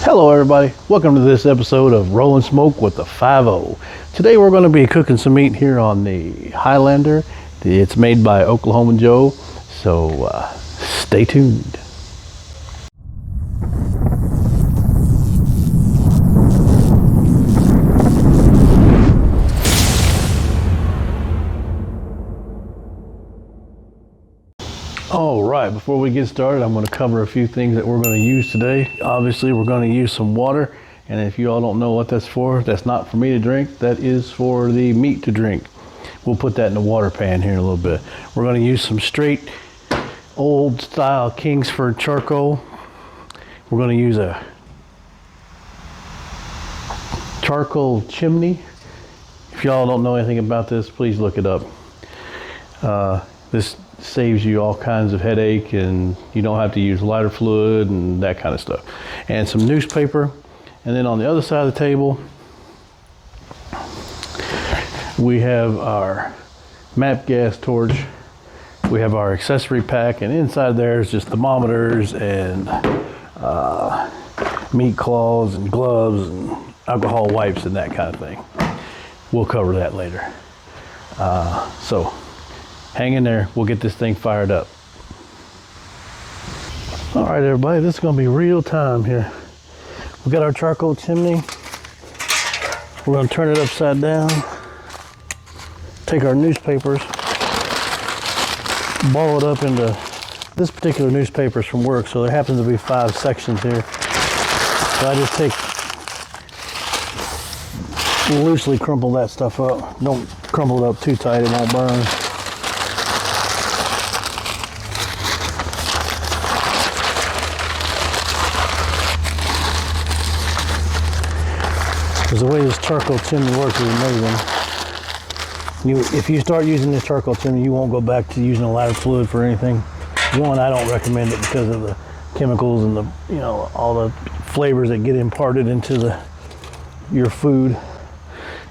Hello everybody, welcome to this episode of Rollin Smoke with the 5-0. Today we're going to be cooking some meat here on the Highlander. It's made by Oklahoma Joe, so stay tuned. All right, before we get started, I'm going to cover a few things that we're going to use today. Obviously, we're going to use some water, and if you all don't know what that's for, that's not for me to drink. That is for the meat to drink. We'll put that in the water pan here in a little bit. We're going to use some straight old style Kingsford charcoal. We're going to use a charcoal chimney. If y'all don't know anything about this, please look it up. This saves you all kinds of headache, and you don't have to use lighter fluid and that kind of stuff. And some newspaper. And then on the other side of the table, we have our MAP gas torch. We have our accessory pack, and inside there is just thermometers and meat claws and gloves and alcohol wipes and that kind of thing. We'll cover that later. So hang in there, we'll get this thing fired up. All right, everybody, this is gonna be real time here. We got our charcoal chimney. We're gonna turn it upside down, take our newspapers, ball it up into, this particular newspaper is from work, so there happens to be 5 sections here. So I just loosely crumple that stuff up. Don't crumple it up too tight, it won't burn. Because the way this charcoal chimney works is amazing. If you start using this charcoal chimney, you won't go back to using a lighter fluid for anything. One, I don't recommend it because of the chemicals and all the flavors that get imparted into your food.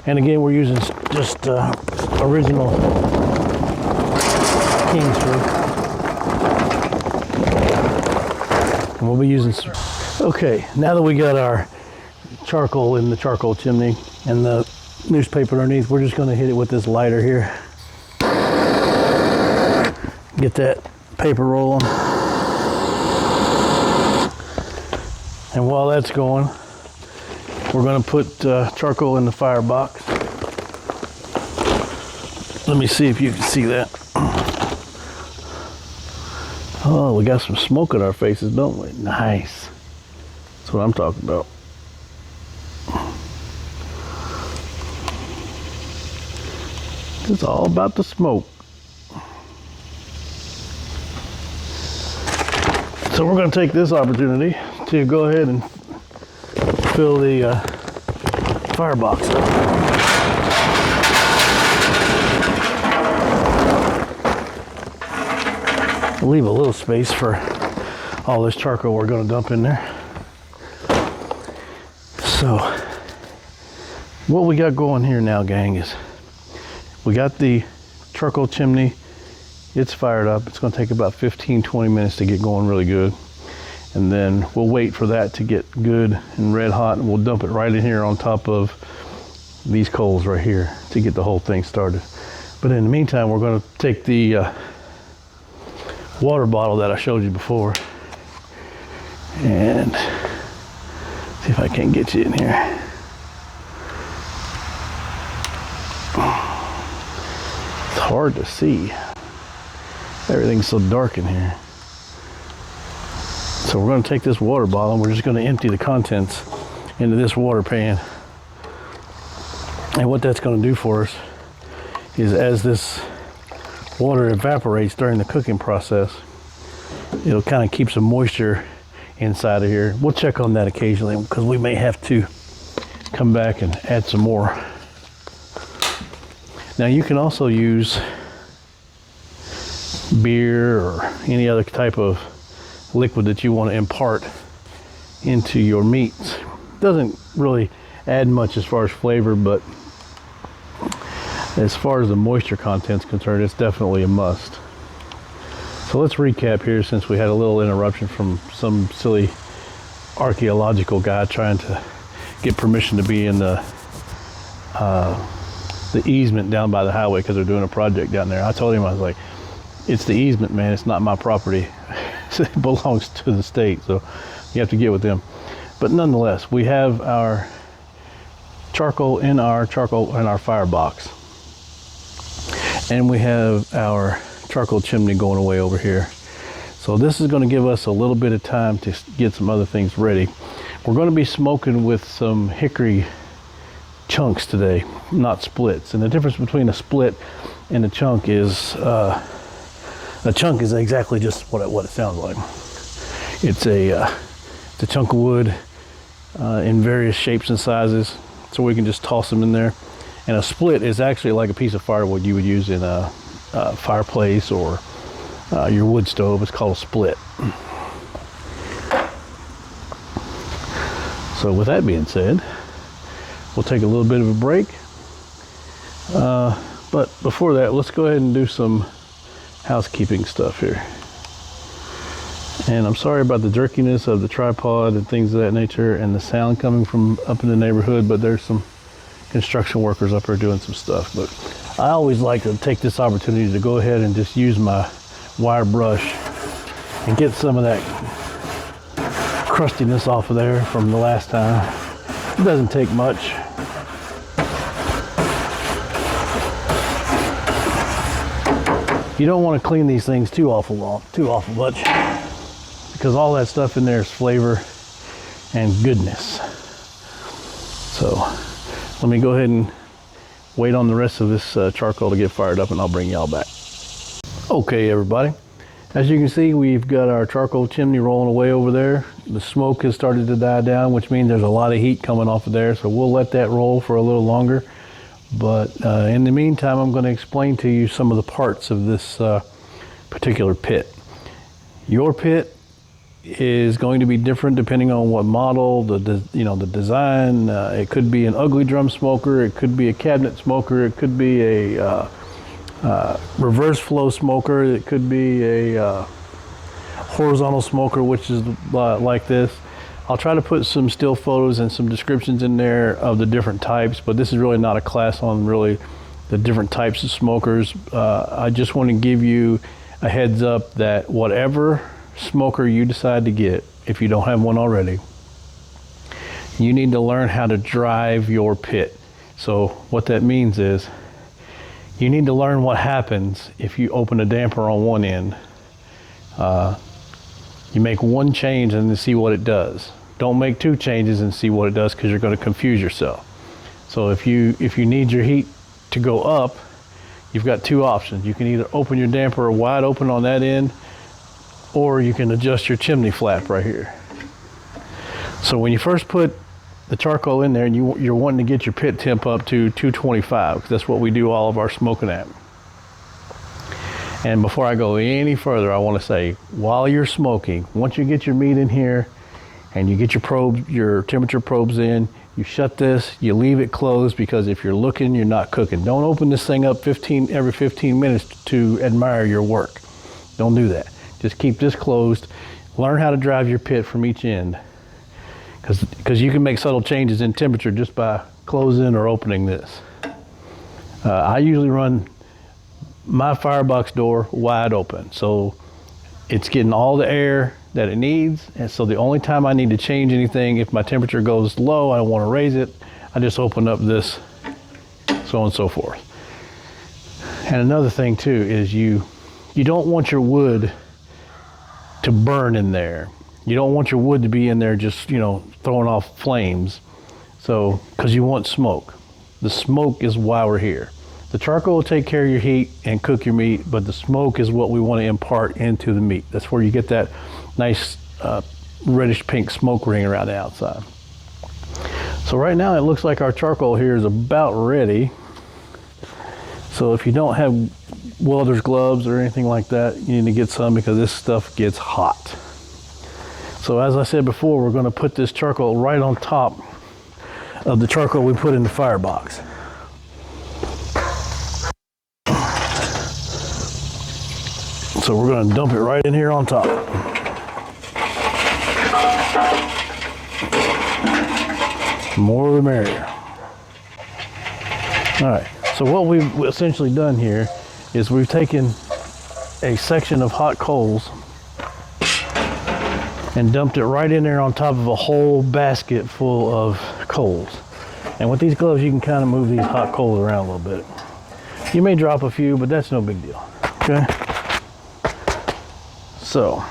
And again, we're using just original Kingsford. And we'll be using some. Okay, now that we got our charcoal in the charcoal chimney and the newspaper underneath, we're just going to hit it with this lighter here. Get that paper rolling. And while that's going, we're going to put charcoal in the firebox. Let me see if you can see that. Oh, we got some smoke in our faces, don't we? Nice. That's what I'm talking about. It's all about the smoke. So we're going to take this opportunity to go ahead and fill the firebox up. We'll leave a little space for all this charcoal we're going to dump in there. So what we got going here now, gang, is we got the charcoal chimney. It's fired up. It's going to take about 15-20 minutes to get going really good. And then we'll wait for that to get good and red hot, and we'll dump it right in here on top of these coals right here to get the whole thing started. But in the meantime, we're going to take the water bottle that I showed you before and see if I can get you in here. It's hard to see. Everything's so dark in here. So we're going to take this water bottle and we're just going to empty the contents into this water pan. And what that's going to do for us is, as this water evaporates during the cooking process, it'll kind of keep some moisture inside of here. We'll check on that occasionally because we may have to come back and add some more. Now you can also use beer or any other type of liquid that you want to impart into your meats. Doesn't really add much as far as flavor, but as far as the moisture content's concerned, it's definitely a must. So let's recap here, since we had a little interruption from some silly archaeological guy trying to get permission to be in the easement down by the highway because they're doing a project down there. I told him, I was like, it's the easement, man. It's not my property. It belongs to the state, so you have to get with them. But nonetheless, we have our charcoal in our firebox, and we have our charcoal chimney going away over here. So this is going to give us a little bit of time to get some other things ready. We're going to be smoking with some hickory chunks today, not splits. And the difference between a split and a chunk is a chunk is exactly just what it sounds like. It's a chunk of wood in various shapes and sizes, so we can just toss them in there. And a split is actually like a piece of firewood you would use in a fireplace or your wood stove. It's called a split. So with that being said, we'll take a little bit of a break. But before that, let's go ahead and do some housekeeping stuff here. And I'm sorry about the jerkiness of the tripod and things of that nature and the sound coming from up in the neighborhood, but there's some construction workers up here doing some stuff. But I always like to take this opportunity to go ahead and just use my wire brush and get some of that crustiness off of there from the last time. It doesn't take much. You don't want to clean these things too awful much, because all that stuff in there is flavor and goodness. So let me go ahead and wait on the rest of this charcoal to get fired up, and I'll bring y'all back. Okay, everybody. As you can see, we've got our charcoal chimney rolling away over there. The smoke has started to die down, which means there's a lot of heat coming off of there. So we'll let that roll for a little longer. But in the meantime, I'm going to explain to you some of the parts of this particular pit. Your pit is going to be different depending on what model, the design. It could be an ugly drum smoker, it could be a cabinet smoker, it could be a reverse flow smoker, it could be a horizontal smoker, which is like this. I'll try to put some still photos and some descriptions in there of the different types, but this is really not a class on really the different types of smokers. I just want to give you a heads up that whatever smoker you decide to get, if you don't have one already, you need to learn how to drive your pit. So what that means is you need to learn what happens if you open a damper on one end. You make one change and then see what it does. Don't make two changes and see what it does, because you're going to confuse yourself. So if you need your heat to go up, you've got two options. You can either open your damper wide open on that end, or you can adjust your chimney flap right here. So when you first put the charcoal in there and you're wanting to get your pit temp up to 225, because that's what we do all of our smoking at. And before I go any further, I want to say, while you're smoking, once you get your meat in here and you get your temperature probes in, you shut this, you leave it closed, because if you're looking, you're not cooking. Don't open this thing up every 15 minutes to admire your work. Don't do that. Just keep this closed. Learn how to drive your pit from each end, because you can make subtle changes in temperature just by closing or opening this. I usually run my firebox door wide open, so it's getting all the air that it needs. And so the only time I need to change anything, if my temperature goes low, I want to raise it, I just open up this, so on and so forth. And another thing too is you don't want your wood to burn in there. You don't want your wood to be in there just, throwing off flames. So, because you want smoke. The smoke is why we're here. The charcoal will take care of your heat and cook your meat, but the smoke is what we want to impart into the meat. That's where you get that nice reddish pink smoke ring around the outside. So right now it looks like our charcoal here is about ready. So if you don't have welder's gloves or anything like that, you need to get some, because this stuff gets hot. So as I said before, we're going to put this charcoal right on top of the charcoal we put in the firebox. So we're going to dump it right in here on top. More the merrier. All right, so what we've essentially done here is we've taken a section of hot coals and dumped it right in there on top of a whole basket full of coals. And with these gloves, you can kind of move these hot coals around a little bit. You may drop a few, but that's no big deal, okay? So,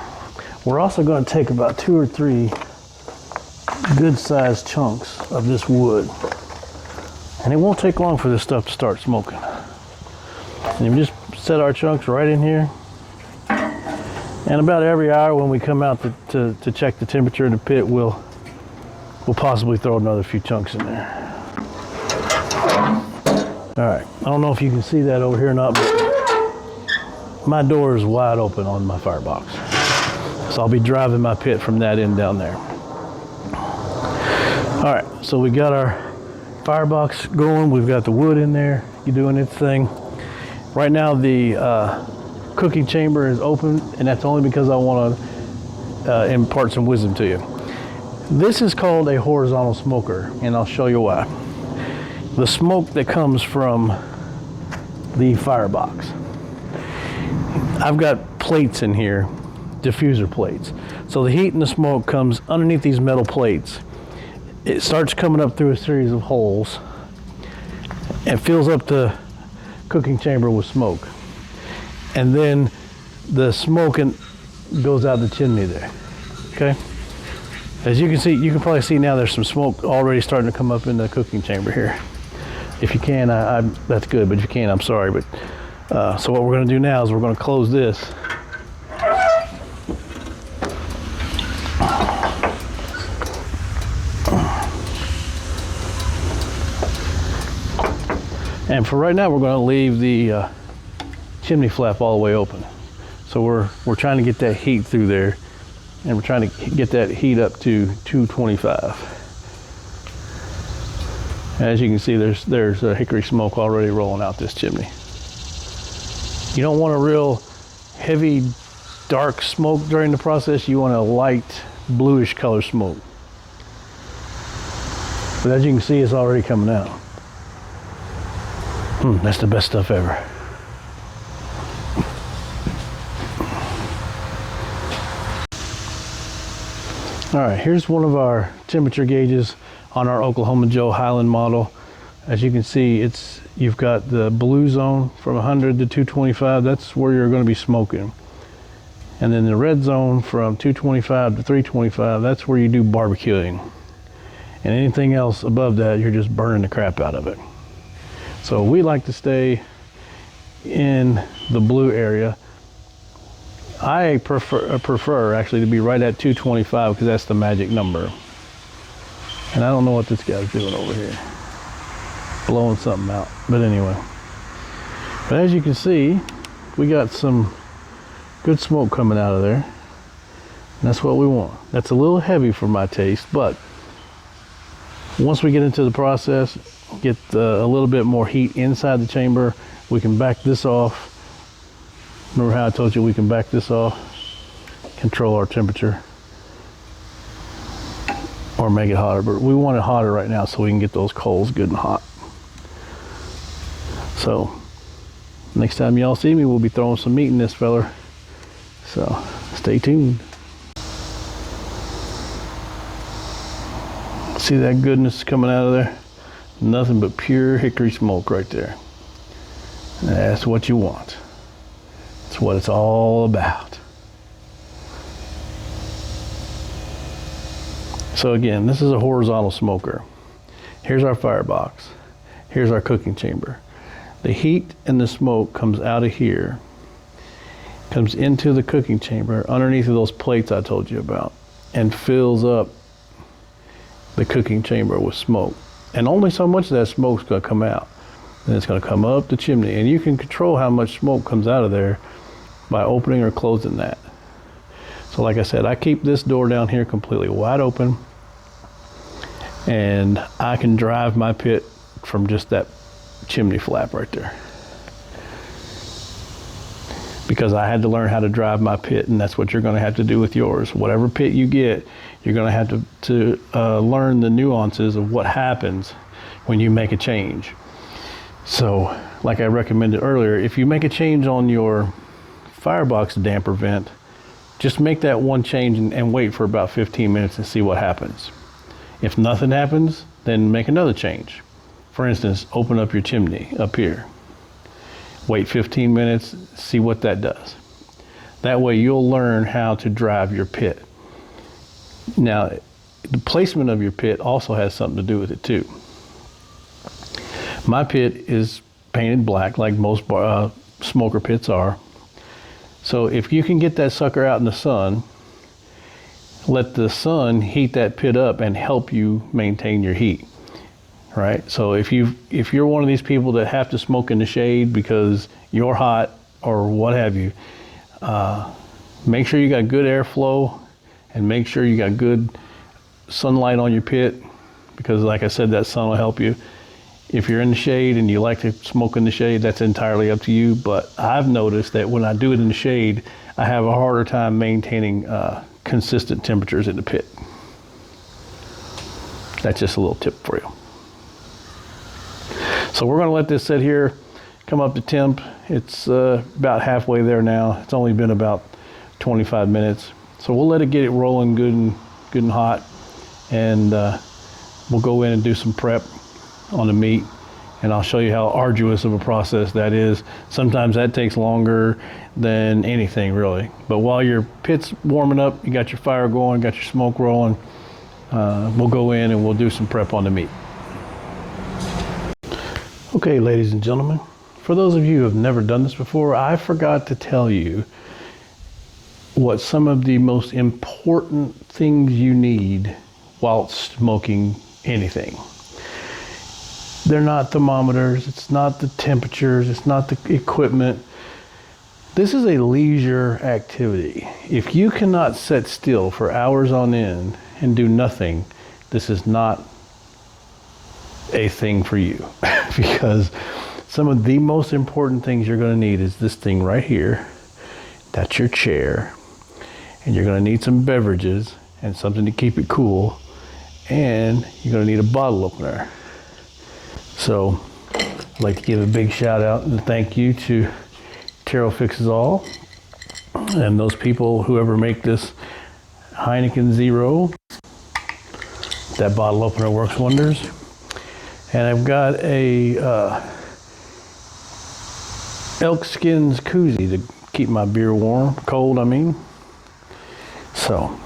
we're also going to take about 2 or 3 good-sized chunks of this wood. And it won't take long for this stuff to start smoking. And we just set our chunks right in here. And about every hour when we come out to check the temperature in the pit, we'll possibly throw another few chunks in there. All right, I don't know if you can see that over here or not, but my door is wide open on my firebox. So I'll be driving my pit from that end down there. All right, so we got our firebox going. We've got the wood in there, doing its thing. Right now the cooking chamber is open, and that's only because I want to impart some wisdom to you. This is called a horizontal smoker, and I'll show you why. The smoke that comes from the firebox. I've got plates in here, diffuser plates. So the heat and the smoke comes underneath these metal plates. It starts coming up through a series of holes and fills up the cooking chamber with smoke. And then the smoke goes out the chimney there, okay? As you can see, you can probably see now there's some smoke already starting to come up in the cooking chamber here. If you can, that's good, but if you can't, I'm sorry. But so what we're going to do now is we're going to close this. And for right now, we're going to leave the chimney flap all the way open. So we're trying to get that heat through there, and we're trying to get that heat up to 225. As you can see, there's a hickory smoke already rolling out this chimney. You don't want a real heavy, dark smoke during the process. You want a light, bluish color smoke. But as you can see, it's already coming out. That's the best stuff ever. All right, here's one of our temperature gauges on our Oklahoma Joe Highland model. As you can see, you've got the blue zone from 100 to 225. That's where you're going to be smoking. And then the red zone from 225 to 325, that's where you do barbecuing. And anything else above that, you're just burning the crap out of it. So we like to stay in the blue area. I prefer actually to be right at 225 because that's the magic number. And I don't know what this guy's doing over here. Blowing something out. But anyway. But as you can see, we got some good smoke coming out of there. And that's what we want. That's a little heavy for my taste, but once we get into the process, get a little bit more heat inside the chamber, we can back this off. Remember how I told you we can back this off, control our temperature, or make it hotter, but we want it hotter right now so we can get those coals good and hot. So next time y'all see me, we'll be throwing some meat in this feller, so stay tuned. See that goodness coming out of there? Nothing but pure hickory smoke right there. And that's what you want. That's what it's all about. So again, this is a horizontal smoker. Here's our firebox. Here's our cooking chamber. The heat and the smoke comes out of here, comes into the cooking chamber underneath of those plates I told you about, and fills up the cooking chamber with smoke. And only so much of that smoke's going to come out. And it's going to come up the chimney. And you can control how much smoke comes out of there by opening or closing that. So like I said, I keep this door down here completely wide open, and I can drive my pit from just that chimney flap right there. because I had to learn how to drive my pit, and that's what you're going to have to do with yours. Whatever pit you get, you're going to have to learn the nuances of what happens when you make a change. So, like I recommended earlier, if you make a change on your firebox damper vent, just make that one change and wait for about 15 minutes and see what happens. If nothing happens, then make another change. For instance, open up your chimney up here. Wait 15 minutes, see what that does. That way you'll learn how to drive your pit. Now, the placement of your pit also has something to do with it too. My pit is painted black like most smoker pits are. So if you can get that sucker out in the sun, let the sun heat that pit up and help you maintain your heat. Right? So if you're one of these people that have to smoke in the shade because you're hot or what have you, make sure you got good airflow and make sure you got good sunlight on your pit, because like I said, that sun will help you. If you're in the shade and you like to smoke in the shade, that's entirely up to you. But I've noticed that when I do it in the shade, I have a harder time maintaining consistent temperatures in the pit. That's just a little tip for you. So we're going to let this sit here, come up to temp. It's about halfway there now. It's only been about 25 minutes. So we'll let it get it rolling good and hot, and we'll go in and do some prep on the meat, and I'll show you how arduous of a process that is. Sometimes that takes longer than anything really. But while your pit's warming up, you got your fire going, got your smoke rolling, we'll go in and we'll do some prep on the meat. Okay, ladies and gentlemen, for those of you who have never done this before, I forgot to tell you what some of the most important things you need while smoking anything. They're not thermometers, it's not the temperatures, it's not the equipment. This is a leisure activity. If you cannot sit still for hours on end and do nothing, this is not a thing for you. Because some of the most important things you're going to need is this thing right here. That's your chair. And you're going to need some beverages and something to keep it cool. And you're going to need a bottle opener. So I'd like to give a big shout out and thank you to Terrell Fixes All and those people, whoever make this Heineken Zero. That bottle opener works wonders. And I've got a elk skins koozie to keep my beer warm, cold I mean. So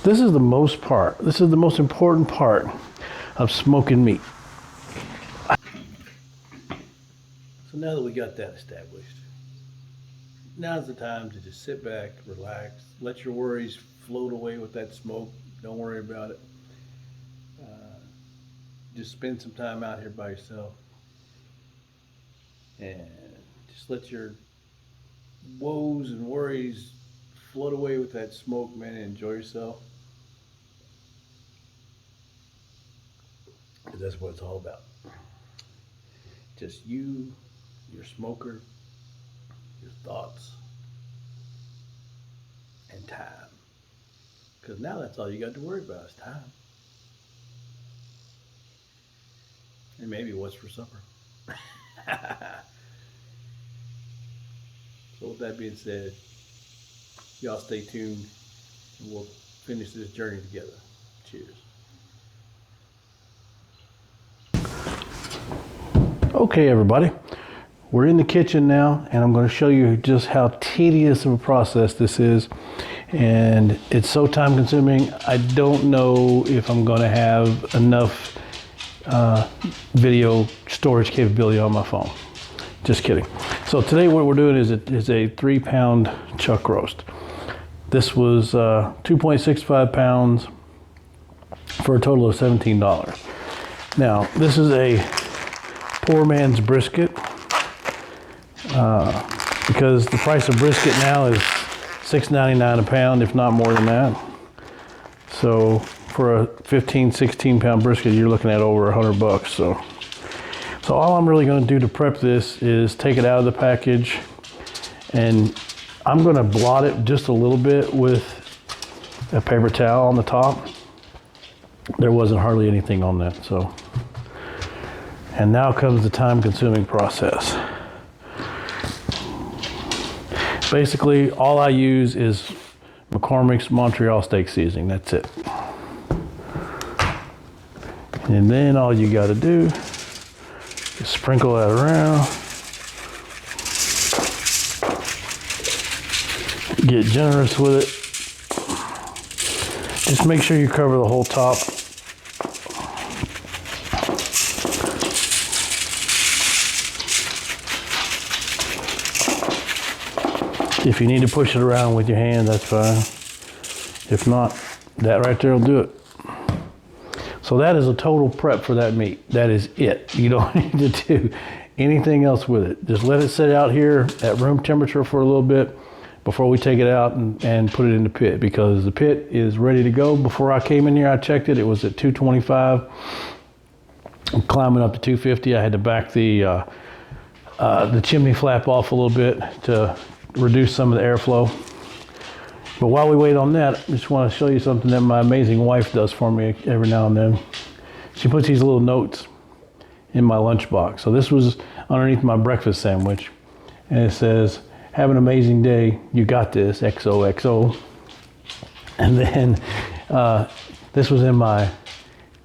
this is the most important part of smoking meat. So now that we got that established, now's the time to just sit back, relax, let your worries float away with that smoke. Don't worry about it. Just spend some time out here by yourself and just let your woes and worries float away with that smoke, man, and enjoy yourself. Because that's what it's all about. Just you, your smoker, your thoughts, and time. Because now that's all you got to worry about is time. And maybe what's for supper. So with that being said, y'all stay tuned and we'll finish this journey together. Cheers. Okay, everybody, we're in the kitchen now, and I'm going to show you just how tedious of a process this is. And it's so time consuming, I don't know if I'm going to have enough video storage capability on my phone. Just kidding. So today what we're doing is a 3-pound chuck roast. This was 2.65 pounds for a total of $17. Now this is a poor man's brisket because the price of brisket now is $6.99 a pound, if not more than that. So for a 16 pound brisket, you're looking at over $100. So all I'm really going to do to prep this is take it out of the package and I'm gonna blot it just a little bit with a paper towel on the top. There wasn't hardly anything on that, so. And now comes the time-consuming process. Basically, all I use is McCormick's Montreal steak seasoning, that's it. And then all you gotta do is sprinkle that around. Get generous with it. Just make sure you cover the whole top. If you need to push it around with your hand, that's fine. If not, that right there will do it. So that is a total prep for that meat. That is it. You don't need to do anything else with it. Just let it sit out here at room temperature for a little bit before we take it out and put it in the pit, because the pit is ready to go. Before I came in here, I checked it. It was at 225. I'm climbing up to 250. I had to back the chimney flap off a little bit to reduce some of the airflow. But while we wait on that, I just want to show you something that my amazing wife does for me every now and then. She puts these little notes in my lunchbox. So this was underneath my breakfast sandwich, and it says, "Have an amazing day, you got this, XOXO." And then this was in my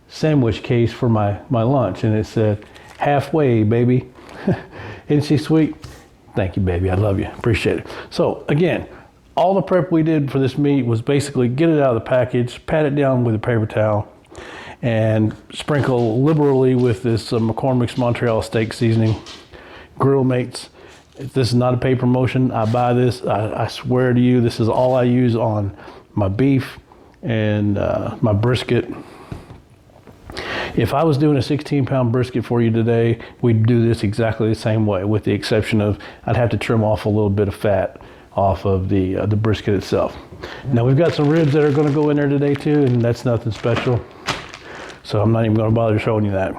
sandwich case for my lunch, and it said, "Halfway, baby." Isn't she sweet? Thank you, baby. I love you. Appreciate it. So again, all the prep we did for this meat was basically get it out of the package, pat it down with a paper towel, and sprinkle liberally with this McCormick's Montreal steak seasoning. Grill Mates. If this is not a paid promotion, I buy this. I swear to you, this is all I use on my beef and my brisket. If I was doing a 16-pound brisket for you today, we'd do this exactly the same way, with the exception of I'd have to trim off a little bit of fat off of the brisket itself. Now we've got some ribs that are going to go in there today too, and that's nothing special. So I'm not even going to bother showing you that.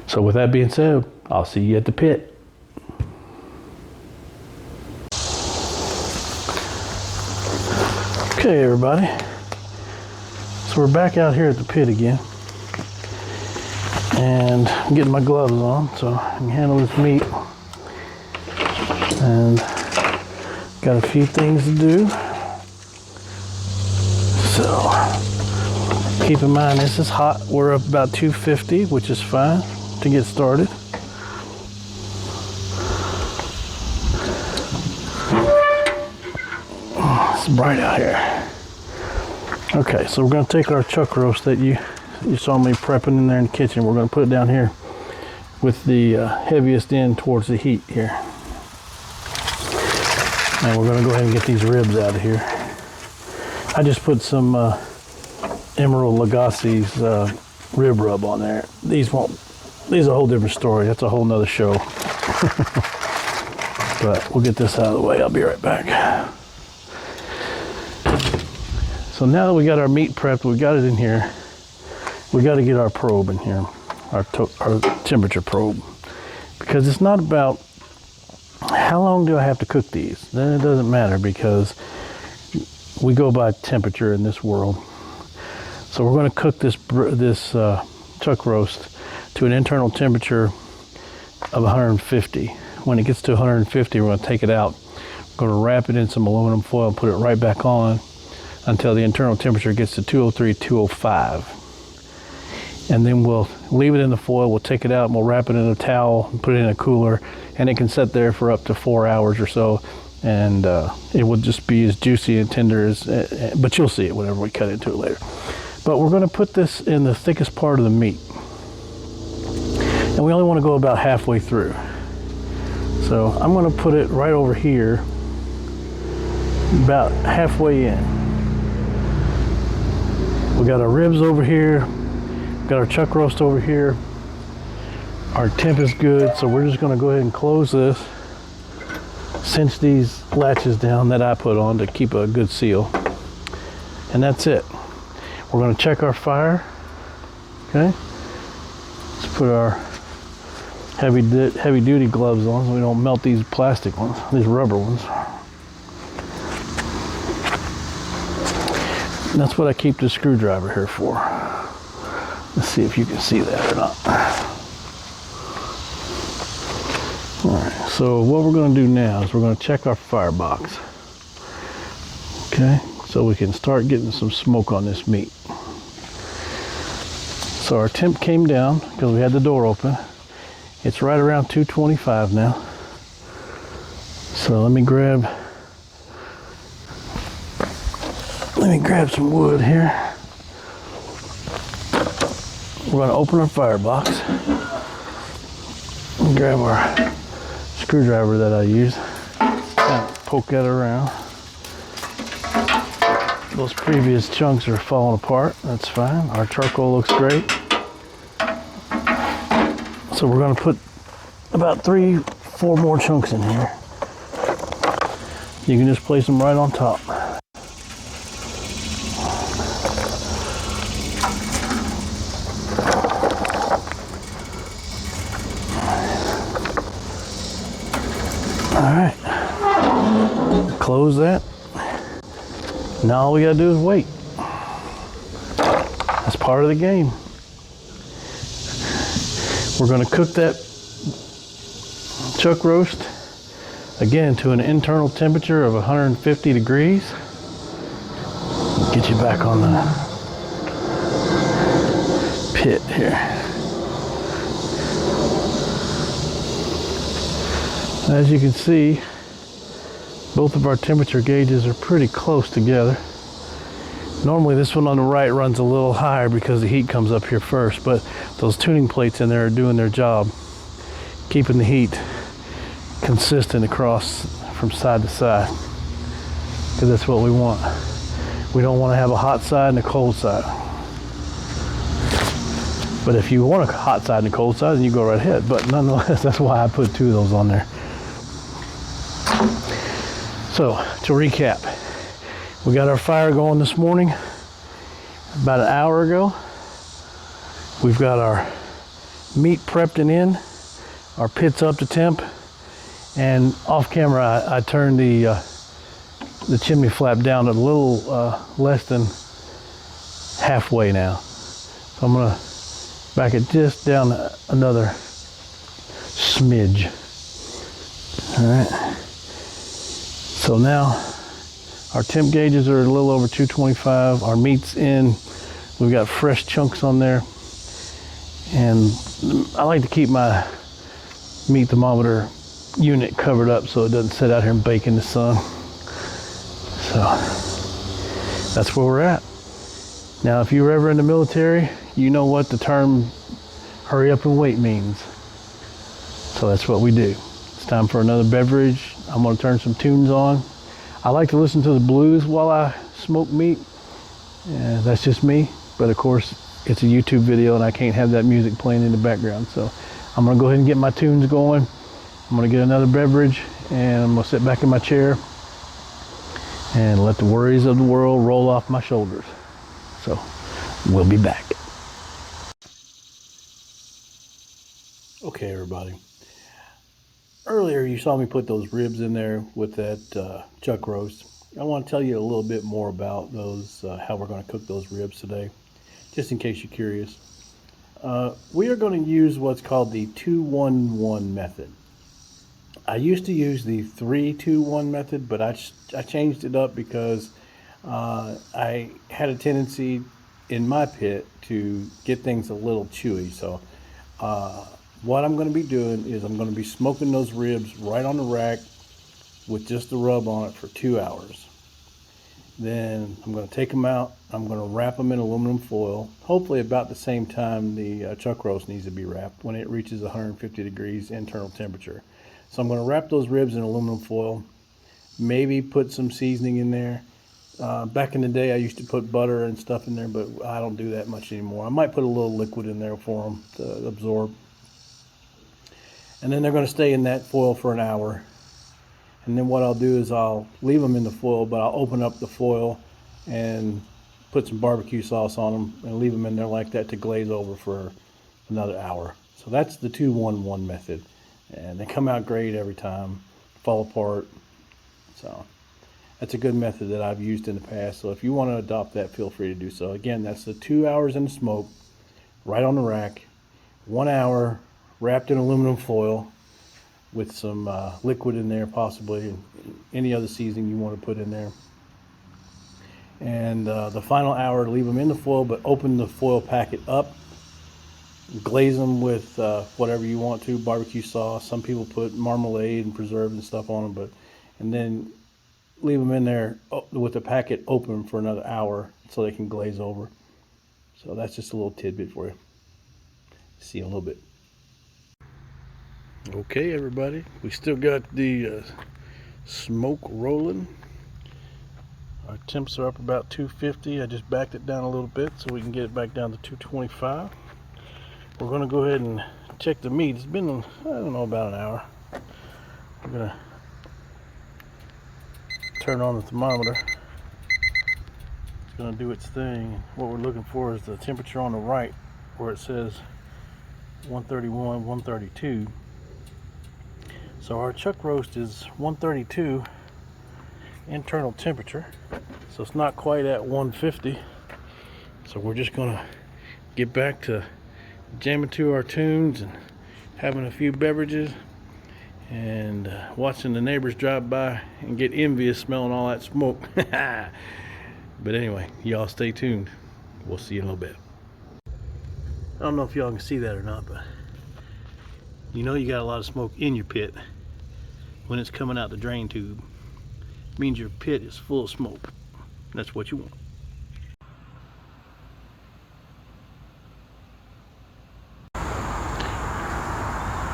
So with that being said, I'll see you at the pit. Okay, everybody. So we're back out here at the pit again. And I'm getting my gloves on so I can handle this meat. And got a few things to do. So keep in mind, this is hot. We're up about 250, which is fine to get started. It's bright out here. Okay, so we're going to take our chuck roast that you saw me prepping in there in the kitchen. We're going to put it down here with the heaviest end towards the heat here. And we're going to go ahead and get these ribs out of here. I just put some Emerald Lagasse's rib rub on there. These are a whole different story. That's a whole nother show. But we'll get this out of the way. I'll be right back. So now that we got our meat prepped, we got it in here, we got to get our probe in here, our temperature probe, because it's not about how long do I have to cook these. Then it doesn't matter, because we go by temperature in this world. So we're going to cook this chuck roast to an internal temperature of 150. When it gets to 150, we're going to take it out. We're going to wrap it in some aluminum foil and put it right back on until the internal temperature gets to 203, 205. And then we'll leave it in the foil, we'll take it out, and we'll wrap it in a towel and put it in a cooler, and it can sit there for up to 4 hours or so, and it will just be as juicy and tender as, but you'll see it whenever we cut into it later. But we're going to put this in the thickest part of the meat, and we only want to go about halfway through. So I'm going to put it right over here, about halfway in. We got our ribs over here, got our chuck roast over here. Our temp is good, so we're just going to go ahead and close this, cinch these latches down that I put on to keep a good seal, and that's it. We're going to check our fire. Okay, let's put our heavy duty gloves on so we don't melt these plastic ones, these rubber ones. That's what I keep the screwdriver here for. Let's see if you can see that or not. Alright, so what we're going to do now is we're going to check our firebox. Okay, so we can start getting some smoke on this meat. So our temp came down because we had the door open. It's right around 225 now. So let me grab some wood here. We're going to open our firebox and grab our screwdriver that I use. Kind of poke that around. Those previous chunks are falling apart. That's fine. Our charcoal looks great. So we're going to put about 3-4 more chunks in here. You can just place them right on top. Alright, close that. Now all we gotta do is wait. That's part of the game. We're gonna cook that chuck roast again to an internal temperature of 150 degrees. Get you back on the pit here. As you can see, both of our temperature gauges are pretty close together. Normally this one on the right runs a little higher because the heat comes up here first, but those tuning plates in there are doing their job, keeping the heat consistent across from side to side, because that's what we want. We don't want to have a hot side and a cold side. But if you want a hot side and a cold side, then you go right ahead. But nonetheless, that's why I put 2 of those on there. So, to recap, we got our fire going this morning about an hour ago. We've got our meat prepped and in, our pit's up to temp, and off camera I turned the chimney flap down a little less than halfway now. So I'm gonna back it just down another smidge. All right. So now our temp gauges are a little over 225. Our meat's in. We've got fresh chunks on there. And I like to keep my meat thermometer unit covered up so it doesn't sit out here and bake in the sun. So that's where we're at. Now, if you were ever in the military, you know what the term hurry up and wait means. So that's what we do. It's time for another beverage. I'm gonna turn some tunes on. I like to listen to the blues while I smoke meat. Yeah, that's just me. But of course, it's a YouTube video and I can't have that music playing in the background. So I'm gonna go ahead and get my tunes going. I'm gonna get another beverage and I'm gonna sit back in my chair and let the worries of the world roll off my shoulders. So we'll be back. Okay, everybody. Earlier you saw me put those ribs in there with that chuck roast. I want to tell you a little bit more about those, how we're going to cook those ribs today, just in case you're curious. We are going to use what's called the 2-1-1 method. I used to use the 3-2-1 method, but I changed it up because I had a tendency in my pit to get things a little chewy. So what I'm going to be doing is I'm going to be smoking those ribs right on the rack with just the rub on it for 2 hours. Then I'm going to take them out. I'm going to wrap them in aluminum foil, hopefully about the same time the chuck roast needs to be wrapped, when it reaches 150 degrees internal temperature. So I'm going to wrap those ribs in aluminum foil, maybe put some seasoning in there. Back in the day I used to put butter and stuff in there, but I don't do that much anymore. I might put a little liquid in there for them to absorb. And then they're going to stay in that foil for an hour. And then what I'll do is I'll leave them in the foil, but I'll open up the foil and put some barbecue sauce on them and leave them in there like that to glaze over for another hour. So that's the 2-1-1 method. And they come out great every time, fall apart. So That's a good method that I've used in the past. So if you want to adopt that, feel free to do so. Again, that's the 2 hours in the smoke, right on the rack. 1 hour wrapped in aluminum foil with some liquid in there, possibly, and any other seasoning you want to put in there. And the final hour, leave them in the foil, but open the foil packet up. Glaze them with whatever you want to, barbecue sauce. Some people put marmalade and preserves and stuff on them, and then leave them in there with the packet open for another hour so they can glaze over. So that's just a little tidbit for you. See you in a little bit. Okay, everybody, we still got the smoke rolling. Our temps are up about 250. I just backed it down a little bit so we can get it back down to 225. We're going to go ahead and check the meat. It's been, I don't know, about an hour. We're going to turn on the thermometer. It's going to do its thing. What we're looking for is the temperature on the right where it says 131, 132. So our chuck roast is 132 internal temperature. So it's not quite at 150. So we're just going to get back to jamming to our tunes and having a few beverages and watching the neighbors drive by and get envious smelling all that smoke. But anyway, y'all stay tuned. We'll see you in a little bit. I don't know if y'all can see that or not, but you know you got a lot of smoke in your pit when it's coming out the drain tube. It means your pit is full of smoke. That's what you want.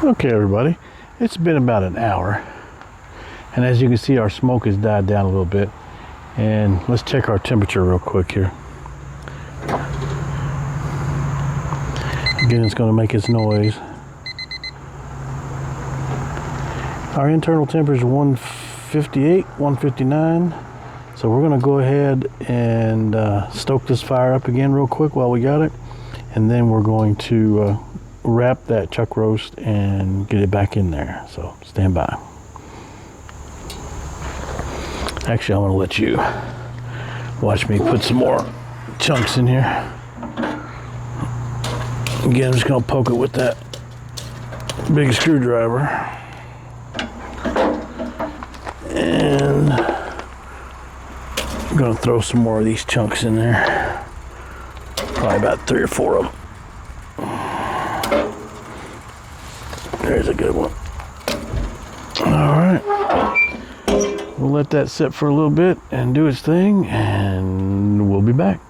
Okay, everybody, it's been about an hour, and as you can see, our smoke has died down a little bit. And let's check our temperature real quick here. Again, it's going to make its noise. Our internal temperature is 158, 159. So we're going to go ahead and stoke this fire up again real quick while we got it, and then we're going to wrap that chuck roast and get it back in there. So stand by. Actually, I'm going to let you watch me put some more chunks in here. Again, I'm just going to poke it with that big screwdriver. And I'm going to throw some more of these chunks in there. Probably about 3 or 4 of them. There's a good one. All right. We'll let that sit for a little bit and do its thing, and we'll be back.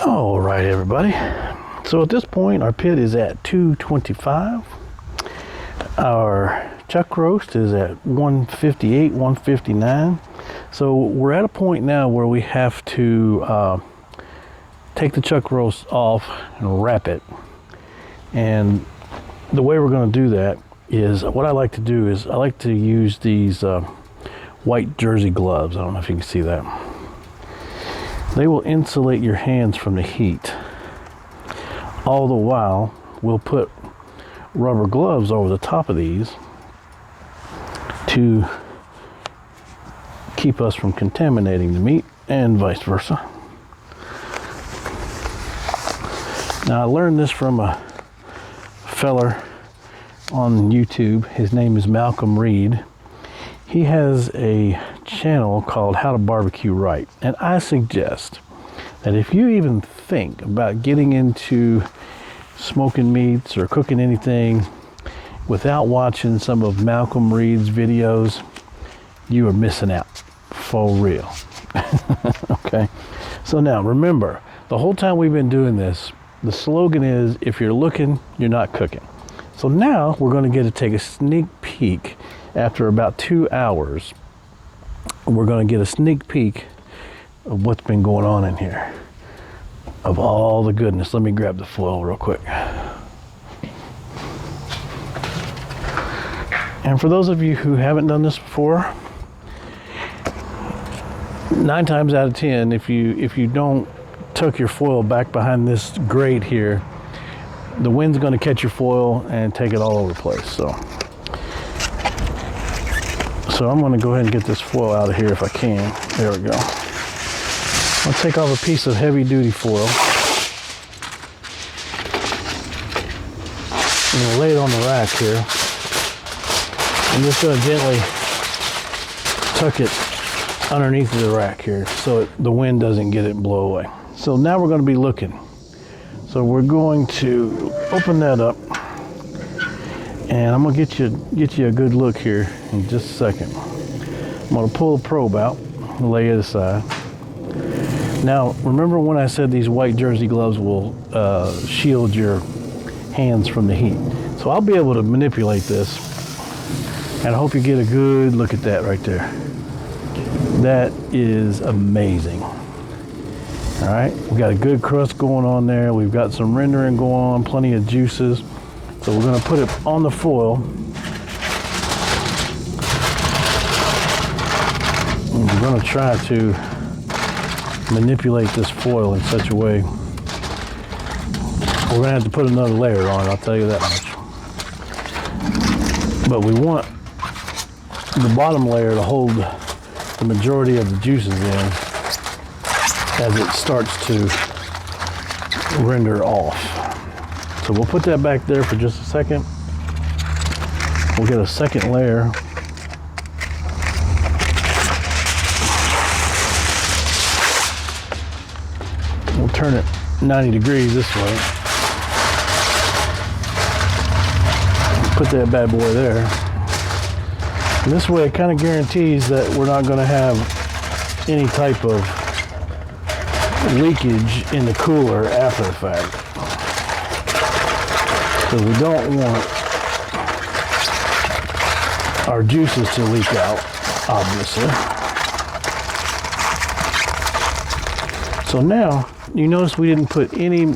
All right, everybody. So at this point, our pit is at 225. Our chuck roast is at 158, 159. So we're at a point now where we have to take the chuck roast off and wrap it. And the way we're going to do that is, what I like to do is I like to use these white jersey gloves. I don't know if you can see that. They will insulate your hands from the heat. All the while, we'll put rubber gloves over the top of these to keep us from contaminating the meat, and vice versa. Now, I learned this from a feller on YouTube. His name is Malcolm Reed. He has a channel called How to Barbecue Right, and I suggest that if you even think about getting into smoking meats or cooking anything without watching some of Malcolm Reed's videos, you are missing out for real. Okay, so now remember, the whole time we've been doing this, the slogan is, if you're looking, you're not cooking. So now we're going to get to take a sneak peek. After about 2 hours, we're going to get a sneak peek of what's been going on in here, of all the goodness. Let me grab the foil real quick. And for those of you who haven't done this before, 9 times out of 10, if you don't tuck your foil back behind this grate here, the wind's going to catch your foil and take it all over the place. So So I'm going to go ahead and get this foil out of here if I can. There we go. I'll take off a piece of heavy duty foil. I'm going to lay it on the rack here. I'm just going to gently tuck it underneath the rack here so the wind doesn't get it and blow away. So now we're going to be looking. So we're going to open that up, and I'm going to get you a good look here in just a second. I'm going to pull the probe out and lay it aside. Now, remember when I said these white jersey gloves will shield your hands from the heat. So I'll be able to manipulate this, and I hope you get a good look at that right there. That is amazing. All right, we got a good crust going on there. We've got some rendering going on, plenty of juices. So we're gonna put it on the foil. And we're gonna try to manipulate this foil in such a way. We're gonna have to put another layer on it, I'll tell you that much. But we want the bottom layer to hold the majority of the juices in as it starts to render off. So we'll put that back there for just a second. We'll get a second layer. We'll turn it 90 degrees this way. Put that bad boy there. And this way it kind of guarantees that we're not going to have any type of leakage in the cooler after the fact. So we don't want our juices to leak out, obviously. So now, you notice we didn't put any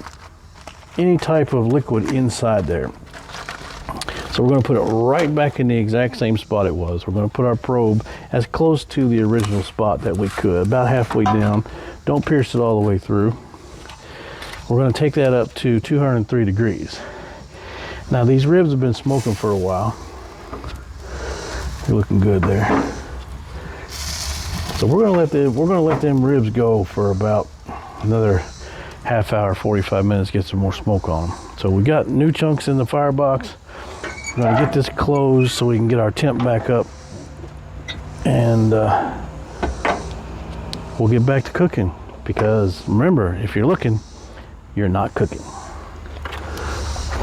type of liquid inside there. So we're going to put it right back in the exact same spot it was. We're going to put our probe as close to the original spot that we could, about halfway down. Don't pierce it all the way through. We're going to take that up to 203 degrees. Now these ribs have been smoking for a while. They're looking good there. So we're going to let them ribs go for about another half hour, 45 minutes, get some more smoke on them. So we got new chunks in the firebox. We're going to get this closed so we can get our temp back up, and we'll get back to cooking, because remember, if you're looking, you're not cooking.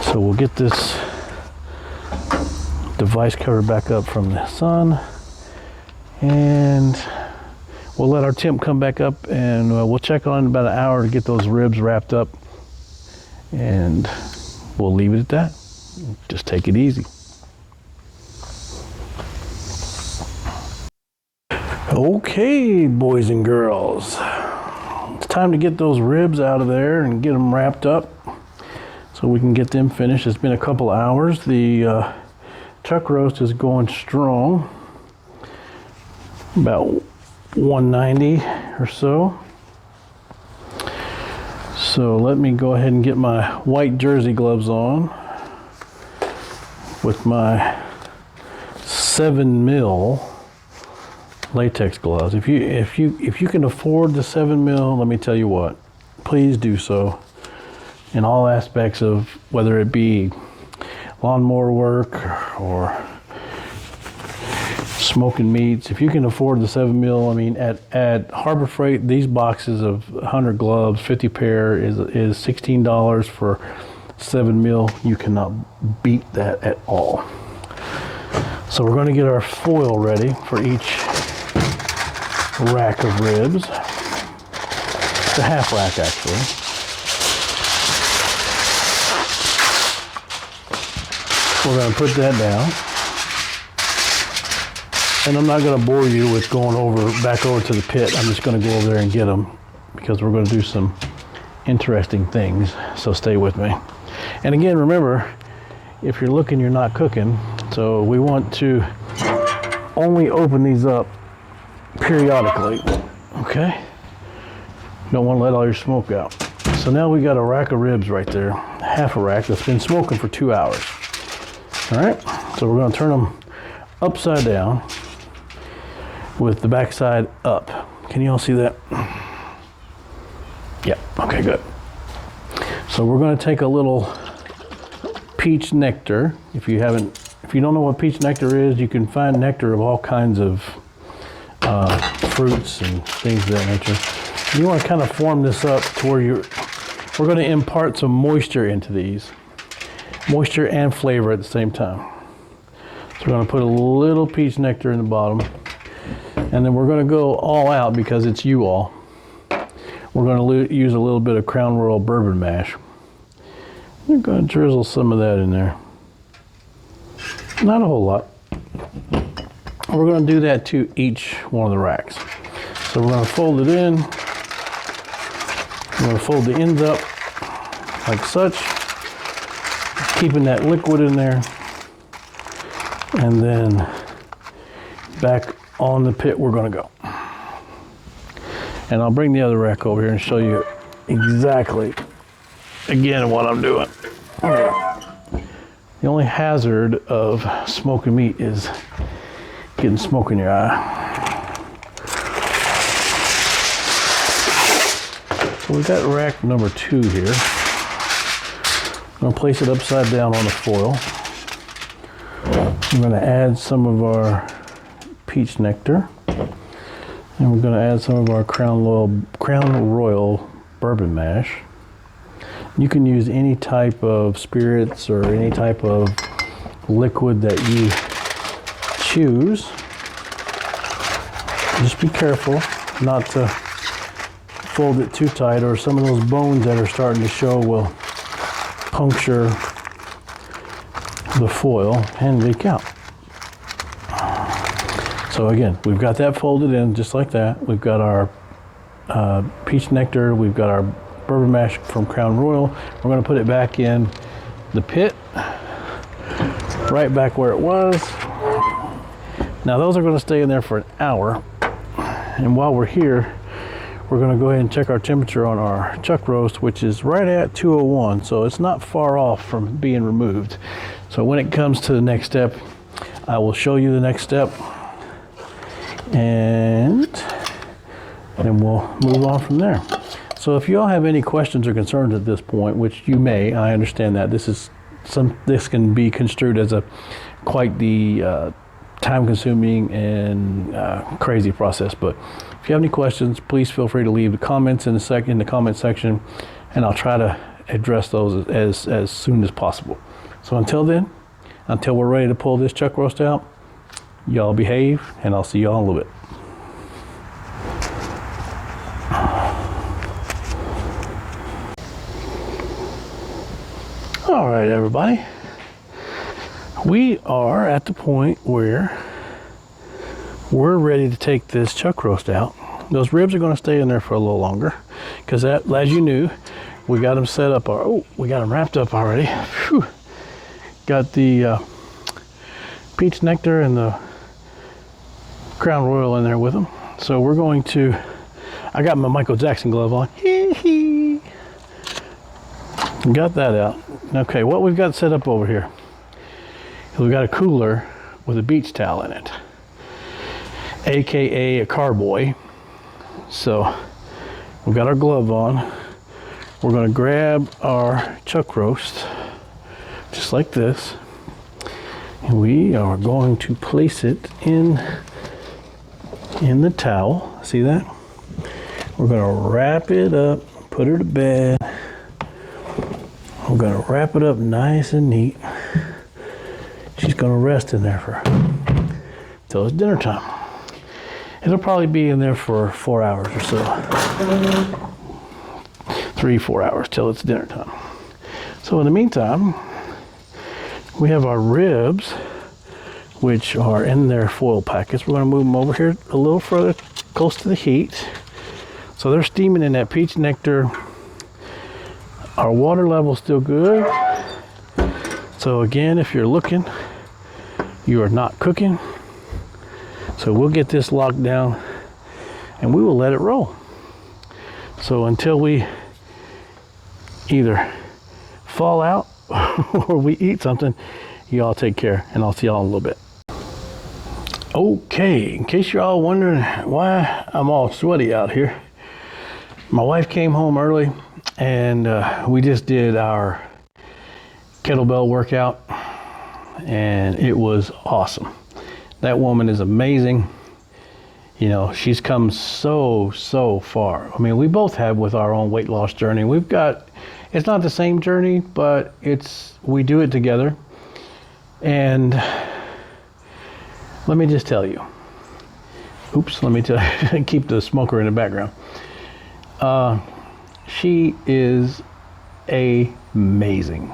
So we'll get this device cover back up from the sun, and we'll let our temp come back up, and we'll check on in about an hour to get those ribs wrapped up, and we'll leave it at that. Just take it easy. Okay, boys and girls, it's time to get those ribs out of there and get them wrapped up so we can get them finished. It's been a couple hours. The chuck roast is going strong, about 190 or so. So let me go ahead and get my white jersey gloves on with my 7mm latex gloves. If you can afford the 7mm, let me tell you what, please do so in all aspects of whether it be lawnmower work or smoking meats. If you can afford the 7mm, I mean, at Harbor Freight, these boxes of 100 gloves, 50 pair is $16 for 7mm. You cannot beat that at all. So we're going to get our foil ready for each rack of ribs. It's a half rack, actually. We're going to put that down. And I'm not going to bore you with going back over to the pit. I'm just going to go over there and get them, because we're going to do some interesting things. So stay with me. And again, remember, if you're looking, you're not cooking. So we want to only open these up periodically, okay? Don't want to let all your smoke out. So now we got a rack of ribs right there, half a rack that's been smoking for 2 hours. All right, so we're going to turn them upside down. with the backside up. Can you all see that? Yeah, okay, good. So we're going to take a little peach nectar. If you don't know what peach nectar is, you can find nectar of all kinds of fruits and things of that nature. You want to kind of form this up to where we're going to impart some moisture into these. Moisture and flavor at the same time. So we're going to put a little peach nectar in the bottom. And then we're going to go all out because it's you all. We're going to use a little bit of Crown Royal bourbon mash. We're going to drizzle some of that in there. Not a whole lot. We're going to do that to each one of the racks. So we're going to fold it in. We're going to fold the ends up like such, keeping that liquid in there. And then back on the pit we're going to go. And I'll bring the other rack over here and show you exactly, again, what I'm doing. The only hazard of smoking meat is getting smoke in your eye. So we've got rack number 2 here. I'm going to place it upside down on the foil. I'm going to add some of our peach nectar. And we're going to add some of our Crown Royal bourbon mash. You can use any type of spirits or any type of liquid that you choose. Just be careful not to fold it too tight, or some of those bones that are starting to show will puncture the foil and leak out. So again, we've got that folded in just like that. We've got our peach nectar, we've got our bourbon mash from Crown Royal. We're going to put it back in the pit, right back where it was. Now those are going to stay in there for an hour. And while we're here, we're going to go ahead and check our temperature on our chuck roast, which is right at 201. So it's not far off from being removed. So when it comes to the next step, I will show you the next step. And then we'll move on from there. So if you all have any questions or concerns at this point, which you may, I understand that this can be construed as quite the time-consuming and crazy process. But if you have any questions, please feel free to leave the comments in the comment section, and I'll try to address those as soon as possible. So until then, until we're ready to pull this chuck roast out, y'all behave, and I'll see y'all in a little bit. All right, everybody. We are at the point where we're ready to take this chuck roast out. Those ribs are going to stay in there for a little longer because, as you knew, we got them set up. We got them wrapped up already. Whew. Got the peach nectar and the Crown Royal in there with them. So we're going to, I got my Michael Jackson glove on. Got that out. Okay, what we've got set up over here is we've got a cooler with a beach towel in it, AKA a carboy. So we've got our glove on. We're going to grab our chuck roast just like this, and we are going to place it in the towel. See that? We're going to wrap it up, put her to bed. We're going to wrap it up nice and neat. She's going to rest in there till it's dinner time. It'll probably be in there for 4 hours or so. 3-4 hours till it's dinner time. So in the meantime, we have our ribs, which are in their foil packets. We're going to move them over here a little further, close to the heat. So they're steaming in that peach nectar. Our water level is still good. So again, if you're looking, you are not cooking. So we'll get this locked down and we will let it roll. So until we either fall out or we eat something, you all take care, and I'll see y'all in a little bit. Okay, in case you're all wondering why I'm all sweaty out here, my wife came home early and we just did our kettlebell workout and it was awesome. That woman is amazing. You know, she's come so far. I mean, we both have with our own weight loss journey. It's not the same journey, but we do it together. And let me just tell you. Oops, let me tell you, keep the smoker in the background. She is amazing.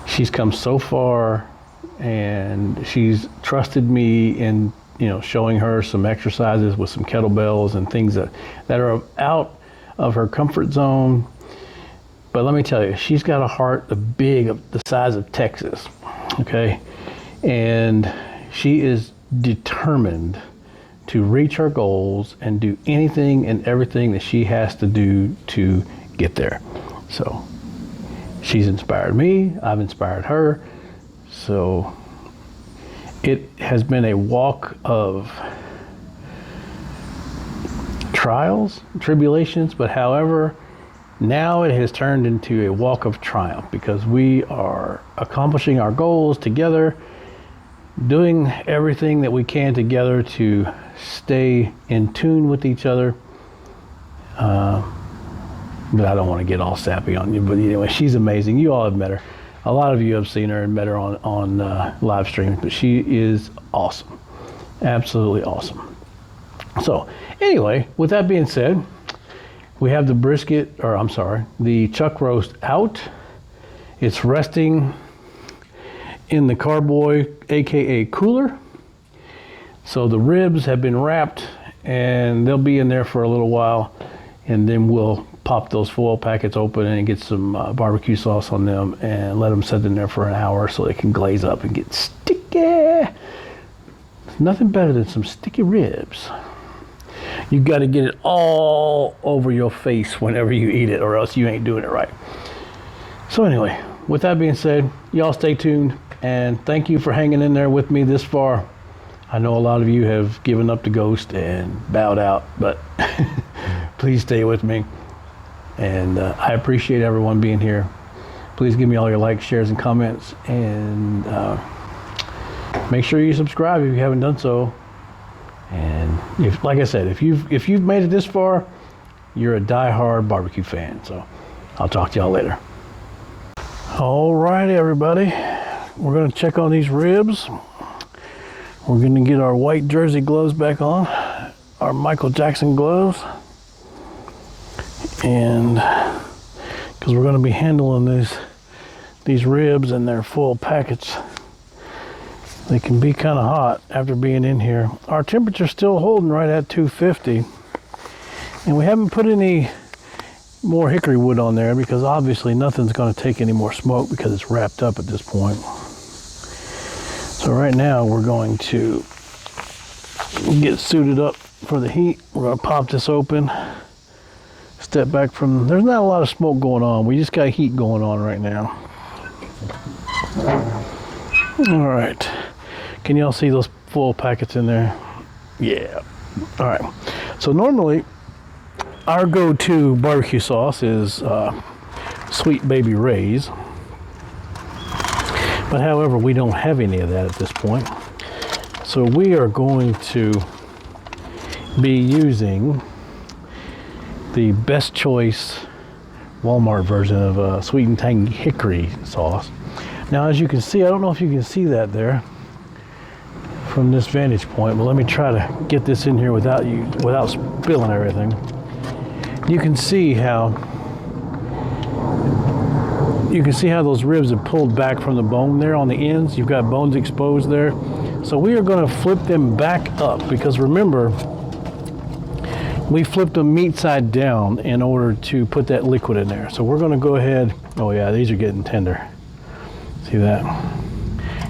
She's come so far and she's trusted me in, you know, showing her some exercises with some kettlebells and things that are out of her comfort zone. But let me tell you, she's got a heart the size of Texas, okay? And she is determined to reach her goals and do anything and everything that she has to do to get there. So she's inspired me, I've inspired her. So it has been a walk of trials, tribulations, but however, now it has turned into a walk of triumph because we are accomplishing our goals together, doing everything that we can together to stay in tune with each other. But I don't want to get all sappy on you, but anyway, she's amazing. You all have met her. A lot of you have seen her and met her on live stream, but she is awesome. Absolutely awesome. So anyway, with that being said, we have the chuck roast out. It's resting in the carboy, AKA cooler. So the ribs have been wrapped and they'll be in there for a little while, and then we'll pop those foil packets open and get some barbecue sauce on them and let them sit in there for an hour so they can glaze up and get sticky. There's nothing better than some sticky ribs. You got to get it all over your face whenever you eat it, or else you ain't doing it right. So anyway, with that being said, y'all stay tuned and thank you for hanging in there with me this far. I know a lot of you have given up the ghost and bowed out, but please stay with me. And I appreciate everyone being here. Please give me all your likes, shares, and comments, and make sure you subscribe if you haven't done so. And like I said, if you've made it this far, you're a die-hard barbecue fan. So I'll talk to y'all later. All right, everybody, we're gonna check on these ribs. We're gonna get our white jersey gloves back on, our Michael Jackson gloves. And because we're going to be handling these ribs and their full packets, they can be kind of hot after being in here. Our temperature's still holding right at 250, and we haven't put any more hickory wood on there because obviously nothing's going to take any more smoke because it's wrapped up at this point. So right now we're going to get suited up for the heat. We're going to pop this open. Step back from, there's not a lot of smoke going on. We just got heat going on right now. All right. Can y'all see those full packets in there? Yeah. All right. So normally our go-to barbecue sauce is Sweet Baby Ray's. But however, we don't have any of that at this point. So we are going to be using the Best Choice Walmart version of sweet and tangy hickory sauce. Now, as you can see, I don't know if you can see that there from this vantage point, but let me try to get this in here without spilling everything. You can see how those ribs are pulled back from the bone there on the ends. You've got bones exposed there. So we are going to flip them back up because remember, we flipped them meat side down in order to put that liquid in there. So we're going to go ahead. Oh yeah, these are getting tender. See that?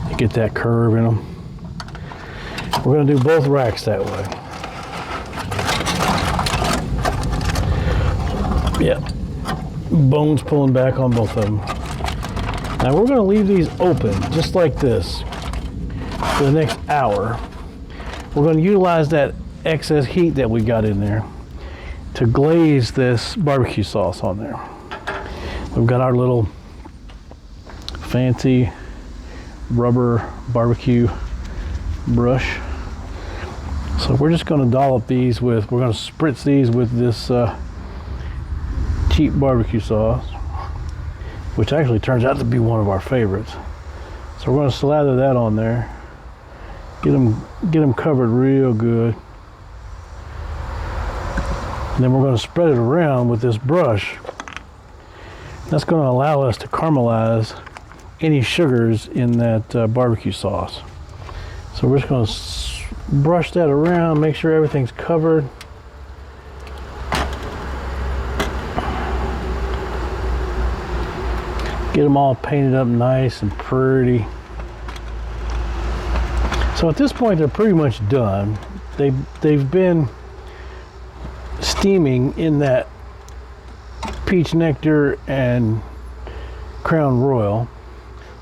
You get that curve in them. We're going to do both racks that way. Yeah. Bones pulling back on both of them. Now we're going to leave these open just like this for the next hour. we're going to utilize that excess heat that we got in there to glaze this barbecue sauce on there. We've got our little fancy rubber barbecue brush. So we're just going to dollop these with, we're going to spritz these with this cheap barbecue sauce, which actually turns out to be one of our favorites. So we're going to slather that on there, get them covered real good. And then we're going to spread it around with this brush. That's going to allow us to caramelize any sugars in that barbecue sauce. So we're just going to brush that around, make sure everything's covered. Get them all painted up nice and pretty. So at this point they're pretty much done. They've been steaming in that peach nectar and Crown Royal.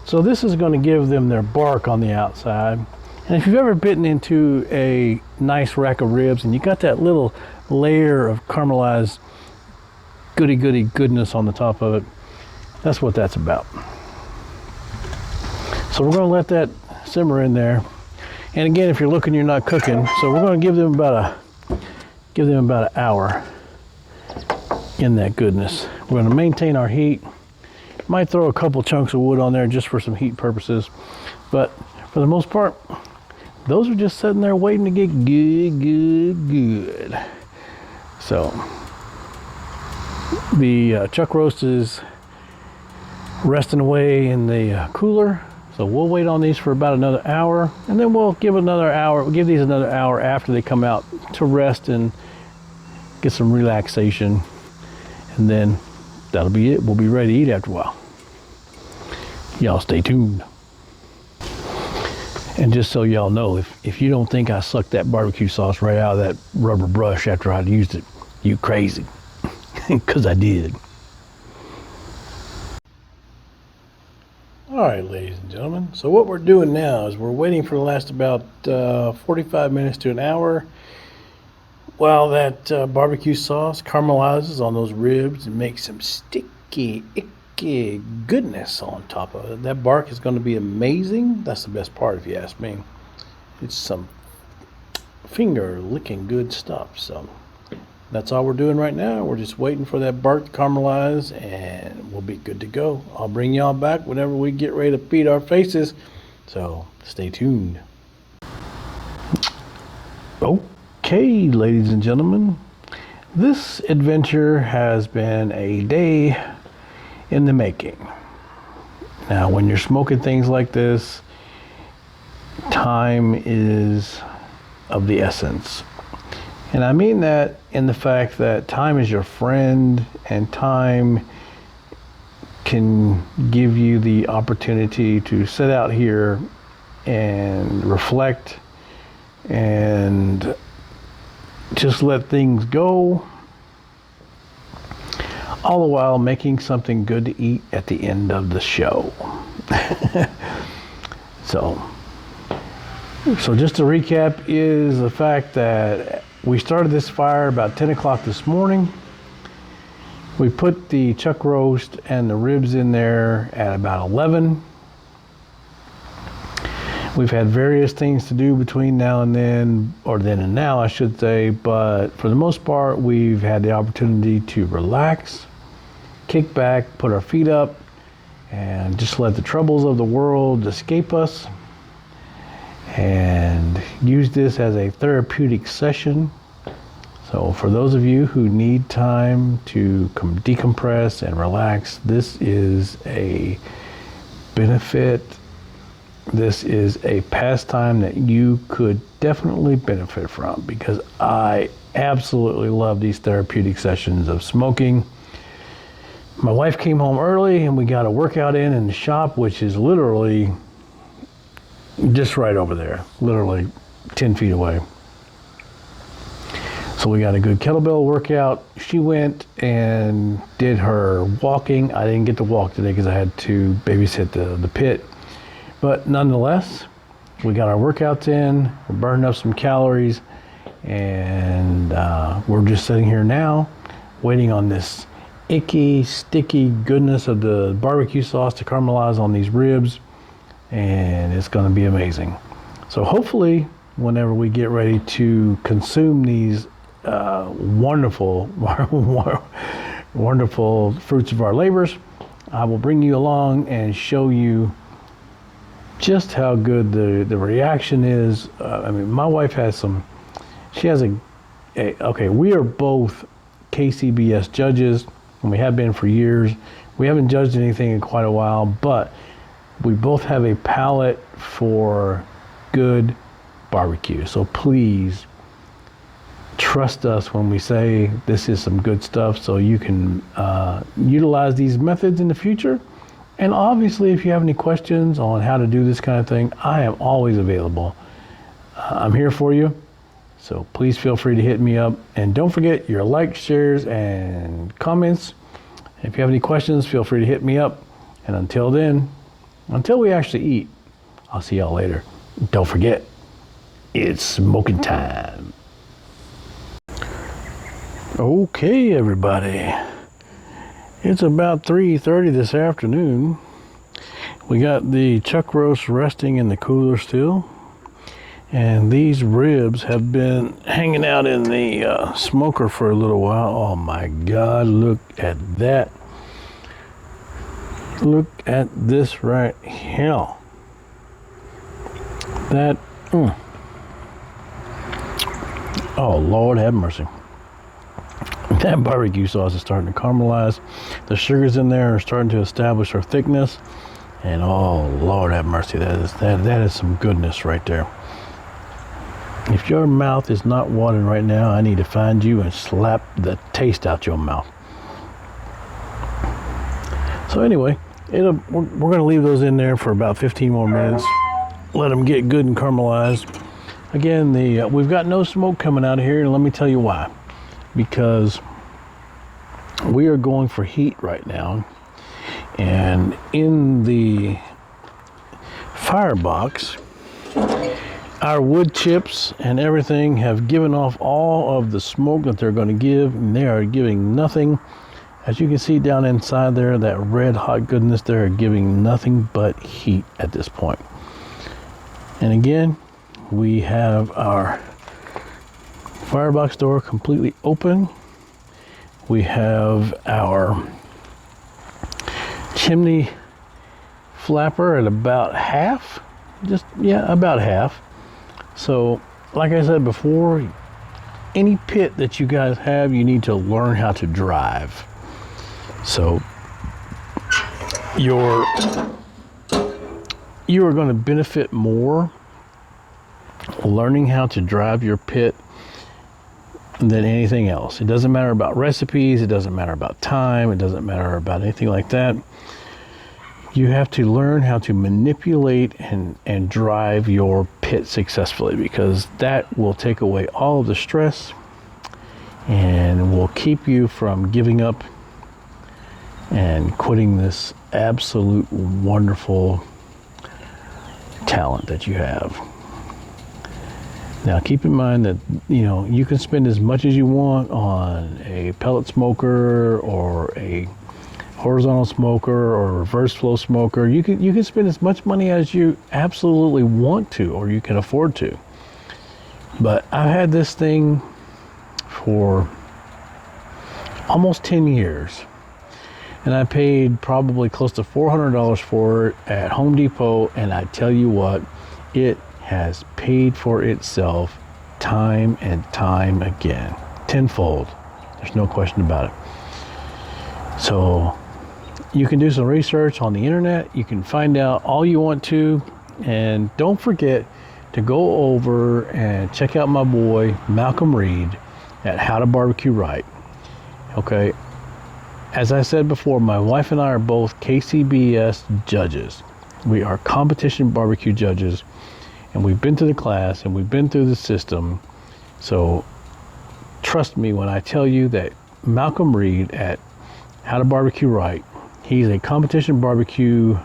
So this is going to give them their bark on the outside. And if you've ever bitten into a nice rack of ribs and you got that little layer of caramelized goody goodness on the top of it, that's what that's about. So we're going to let that simmer in there. And again, if you're looking, you're not cooking. So we're going to give them about an hour in that goodness. We're going to maintain our heat. Might throw a couple chunks of wood on there just for some heat purposes, but for the most part, those are just sitting there waiting to get good. So the chuck roast is resting away in the cooler. So we'll wait on these for about another hour, and then we'll give these another hour after they come out to rest and get some relaxation, and then that'll be it. We'll be ready to eat after a while. Y'all stay tuned. And just so y'all know, if you don't think I sucked that barbecue sauce right out of that rubber brush after I'd used it, you crazy, because I did. All right, ladies and gentlemen, so what we're doing now is we're waiting for the last about 45 minutes to an hour while that barbecue sauce caramelizes on those ribs and makes some sticky, icky goodness on top of it. That bark is going to be amazing. That's the best part, if you ask me. It's some finger licking good stuff. So that's all we're doing right now. We're just waiting for that bark to caramelize, and we'll be good to go. I'll bring y'all back whenever we get ready to feed our faces. So stay tuned. Okay, ladies and gentlemen, this adventure has been a day in the making. Now, when you're smoking things like this, time is of the essence. And I mean that in the fact that time is your friend, and time can give you the opportunity to sit out here and reflect and just let things go, all the while making something good to eat at the end of the show. So just to recap is the fact that we started this fire about 10 o'clock this morning. We put the chuck roast and the ribs in there at about 11. We've had various things to do between now and then, or then and now I should say, but for the most part we've had the opportunity to relax, kick back, put our feet up, and just let the troubles of the world escape us, and use this as a therapeutic session. So for those of you who need time to decompress and relax, this is a benefit. This is a pastime that you could definitely benefit from, because I absolutely love these therapeutic sessions of smoking. My wife came home early and we got a workout in the shop, which is literally just right over there, literally 10 feet away. So we got a good kettlebell workout. She went and did her walking. I didn't get to walk today because I had to babysit the pit. But nonetheless, we got our workouts in, we're burning up some calories, and we're just sitting here now waiting on this icky, sticky goodness of the barbecue sauce to caramelize on these ribs, and it's going to be amazing. So hopefully, whenever we get ready to consume these wonderful, wonderful fruits of our labors, I will bring you along and show you just how good the reaction is. I mean, my wife has she has okay, we are both KCBS judges, and we have been for years. We haven't judged anything in quite a while, but we both have a palate for good barbecue. So please trust us when we say this is some good stuff, so you can utilize these methods in the future. And obviously, if you have any questions on how to do this kind of thing, I am always available. I'm here for you, so please feel free to hit me up. And don't forget your likes, shares, and comments. If you have any questions, feel free to hit me up. And until then, until we actually eat, I'll see y'all later. Don't forget, it's smoking time. Okay, everybody. It's about 3:30 this afternoon. We got the chuck roast resting in the cooler still. And these ribs have been hanging out in the smoker for a little while. Oh my God, look at that. Look at this right here. That, oh Lord have mercy. That barbecue sauce is starting to caramelize. The sugars in there are starting to establish their thickness. And oh Lord have mercy, that is some goodness right there. If your mouth is not watering right now, I need to find you and slap the taste out your mouth. So anyway, we're going to leave those in there for about 15 more minutes. Let them get good and caramelized. Again, we've got no smoke coming out of here, and let me tell you why. Because we are going for heat right now, and in the firebox, our wood chips and everything have given off all of the smoke that they're going to give, and they are giving nothing. As you can see down inside there, that red hot goodness, they are giving nothing but heat at this point. And again, we have our firebox door completely open. We have our chimney flapper at about half, about half. So like I said before, any pit that you guys have, you need to learn how to drive. So you are going to benefit more learning how to drive your pit than anything else. It doesn't matter about recipes, it doesn't matter about time, it doesn't matter about anything like that. You have to learn how to manipulate and drive your pit successfully, because that will take away all of the stress and will keep you from giving up and quitting this absolute wonderful talent that you have. Now keep in mind that you can spend as much as you want on a pellet smoker or a horizontal smoker or a reverse flow smoker. You can spend as much money as you absolutely want to, or you can afford to. But I've had this thing for almost 10 years, and I paid probably close to $400 for it at Home Depot, and I tell you what, it has paid for itself time and time again, tenfold. There's no question about it. So you can do some research on the internet. You can find out all you want to, and don't forget to go over and check out my boy Malcolm Reed at How to Barbecue Right. Okay, as I said before, my wife and I are both KCBS judges. We are competition barbecue judges, and we've been to the class and we've been through the system. So trust me when I tell you that Malcolm Reed at How to Barbecue Right, he's a competition barbecue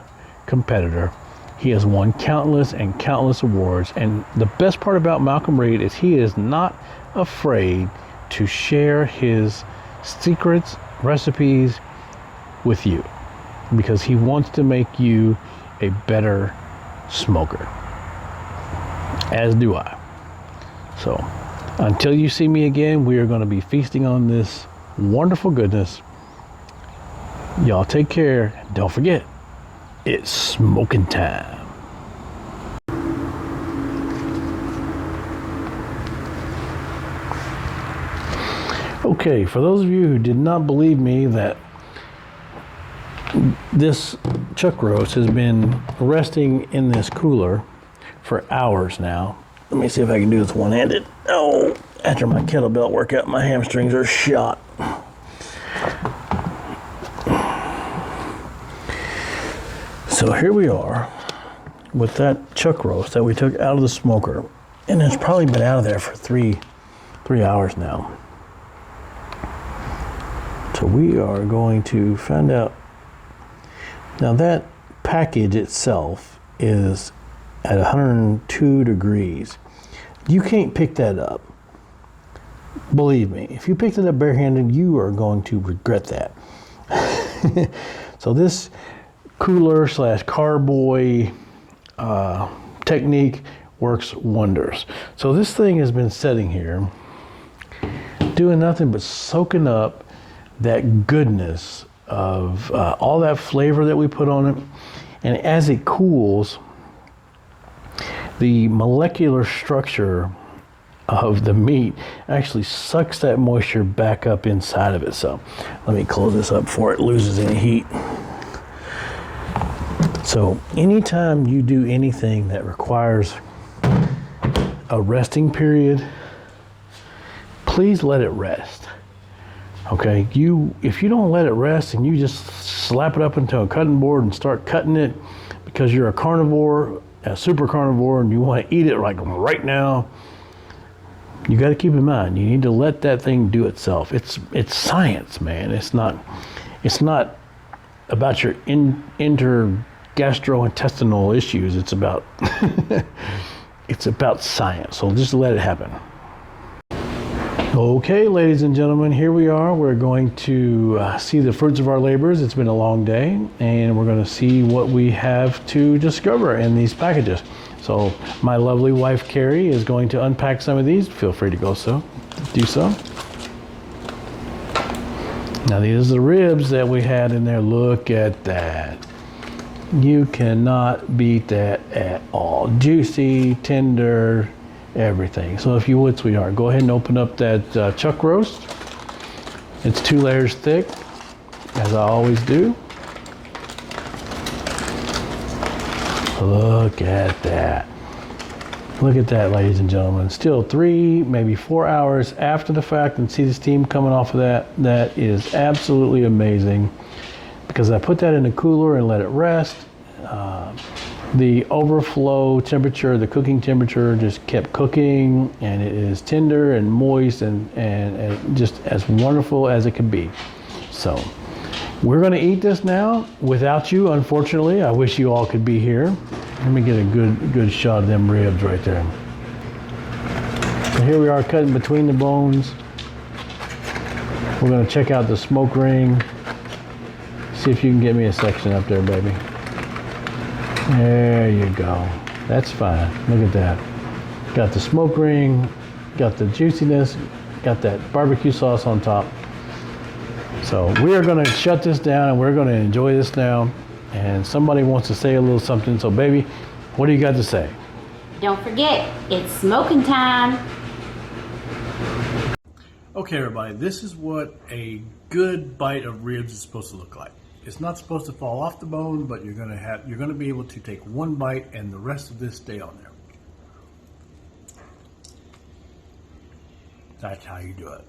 competitor, He has won countless and countless awards. And the best part about Malcolm Reed is he is not afraid to share his secrets, recipes with you, because he wants to make you a better smoker, as do I. So until you see me again, we are going to be feasting on this wonderful goodness. Y'all take care. Don't forget, it's smoking time. Okay, for those of you who did not believe me that this chuck roast has been resting in this cooler for hours now. Let me see if I can do this one-handed. Oh, after my kettlebell workout, my hamstrings are shot. So here we are with that chuck roast that we took out of the smoker, and it's probably been out of there for three hours now. So we are going to find out. Now that package itself is at 102 degrees. You can't pick that up. Believe me, if you picked it up barehanded, you are going to regret that. So this cooler / carboy technique works wonders. So this thing has been sitting here doing nothing but soaking up that goodness of all that flavor that we put on it. And as it cools, the molecular structure of the meat actually sucks that moisture back up inside of it. So let me close this up before it loses any heat. So anytime you do anything that requires a resting period, please let it rest. Okay, if you don't let it rest and you just slap it up into a cutting board and start cutting it because you're a carnivore, a super carnivore, and you want to eat it like right now, you got to keep in mind you need to let that thing do itself. It's science, man. It's not about your gastrointestinal issues. It's about it's about science. So just let it happen. Okay, ladies and gentlemen, here we are. We're going to see the fruits of our labors. It's been a long day, and we're going to see what we have to discover in these packages. So my lovely wife, Carrie, is going to unpack some of these. Feel free to do so. Now, these are the ribs that we had in there. Look at that. You cannot beat that at all. Juicy, tender, everything. So if you would, sweetheart, go ahead and open up that chuck roast. It's 2 layers thick, as I always do. Look at that. Look at that, ladies and gentlemen. Still 3, maybe 4 hours after the fact, and see the steam coming off of that. That is absolutely amazing, because I put that in the cooler and let it rest. The overflow temperature, the cooking temperature, just kept cooking, and it is tender and moist and just as wonderful as it could be. So we're going to eat this now without you, unfortunately. I wish you all could be here. Let me get a good shot of them ribs right there. So here we are, cutting between the bones. We're going to check out the smoke ring. See if you can get me a section up there, baby. There you go. That's fine. Look at that. Got the smoke ring, got the juiciness, got that barbecue sauce on top. So we are going to shut this down, and we're going to enjoy this now. And somebody wants to say a little something. So baby, what do you got to say? Don't forget, it's smoking time. Okay, everybody, this is what a good bite of ribs is supposed to look like. It's not supposed to fall off the bone, but you're gonna be able to take one bite and the rest of this stay on there. That's how you do it.